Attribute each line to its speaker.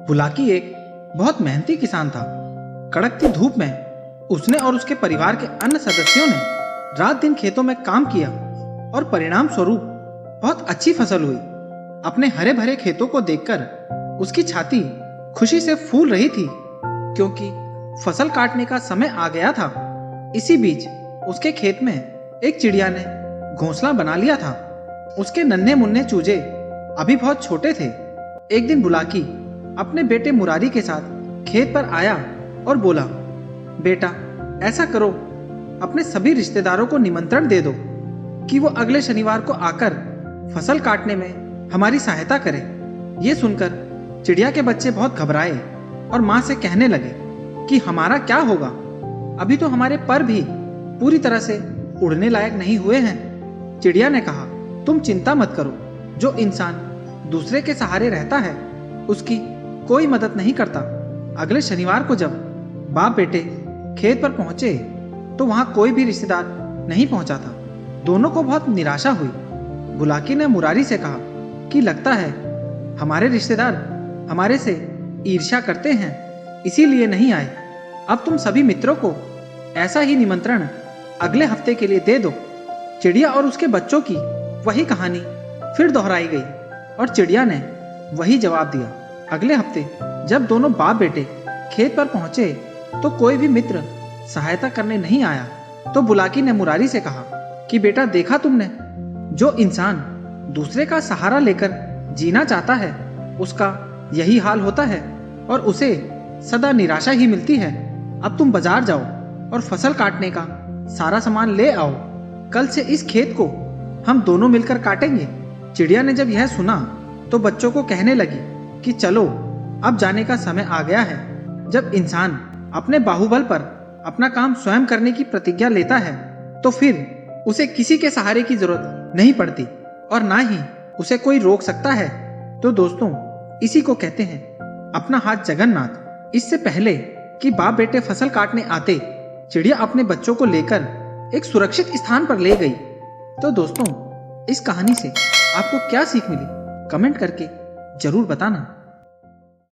Speaker 1: बुलाकी एक बहुत मेहनती किसान था। कड़कती धूप में उसने और उसके परिवार के अन्य सदस्यों ने रात दिन खेतों में काम किया और परिणाम स्वरूप बहुत अच्छी फसल हुई। अपने हरे भरे खेतों को देखकर उसकी छाती खुशी से फूल रही थी, क्योंकि फसल काटने का समय आ गया था। इसी बीच उसके खेत में एक चिड़िया ने घोंसला बना लिया था। उसके नन्हे मुन्ने चूजे अभी बहुत छोटे थे। एक दिन बुलाकी अपने बेटे मुरारी के साथ खेत पर आया और बोला, बेटा ऐसा करो, अपने सभी रिश्तेदारों को निमंत्रण दे दो कि वो अगले शनिवार को आकर फसल काटने में हमारी सहायता करें। ये सुनकर चिड़िया के बच्चे बहुत घबराए और माँ से कहने लगे कि हमारा क्या होगा, अभी तो हमारे पर भी पूरी तरह से उड़ने लायक नहीं हुए हैं। चिड़िया ने कहा, तुम चिंता मत करो, जो इंसान दूसरे के सहारे रहता है उसकी कोई मदद नहीं करता। अगले शनिवार को जब बाप बेटे खेत पर पहुंचे तो वहां कोई भी रिश्तेदार नहीं पहुंचा था। दोनों को बहुत निराशा हुई। बुलाकी ने मुरारी से कहा कि लगता है हमारे रिश्तेदार हमारे से ईर्ष्या करते हैं, इसीलिए नहीं आए। अब तुम सभी मित्रों को ऐसा ही निमंत्रण अगले हफ्ते के लिए दे दो। चिड़िया और उसके बच्चों की वही कहानी फिर दोहराई गई और चिड़िया ने वही जवाब दिया। अगले हफ्ते जब दोनों बाप बेटे खेत पर पहुंचे तो कोई भी मित्र सहायता करने नहीं आया। तो बुलाकी ने मुरारी से कहा कि बेटा देखा तुमने, जो इंसान दूसरे का सहारा लेकर जीना चाहता है उसका यही हाल होता है और उसे सदा निराशा ही मिलती है। अब तुम बाजार जाओ और फसल काटने का सारा सामान ले आओ। कल से इस खेत को हम दोनों मिलकर काटेंगे। चिड़िया ने जब यह सुना तो बच्चों को कहने लगी कि चलो अब जाने का समय आ गया है। जब इंसान अपने बाहुबल पर अपना काम स्वयं करने की प्रतिज्ञा लेता है तो फिर उसे किसी के सहारे की जरूरत नहीं पड़ती और ना ही उसे कोई रोक सकता है। तो दोस्तों, इसी को कहते हैं अपना हाथ जगन्नाथ। इससे पहले कि बाप बेटे फसल काटने आते, चिड़िया अपने बच्चों को लेकर एक सुरक्षित स्थान पर ले गई। तो दोस्तों, इस कहानी से आपको क्या सीख मिली, कमेंट करके जरूर बताना।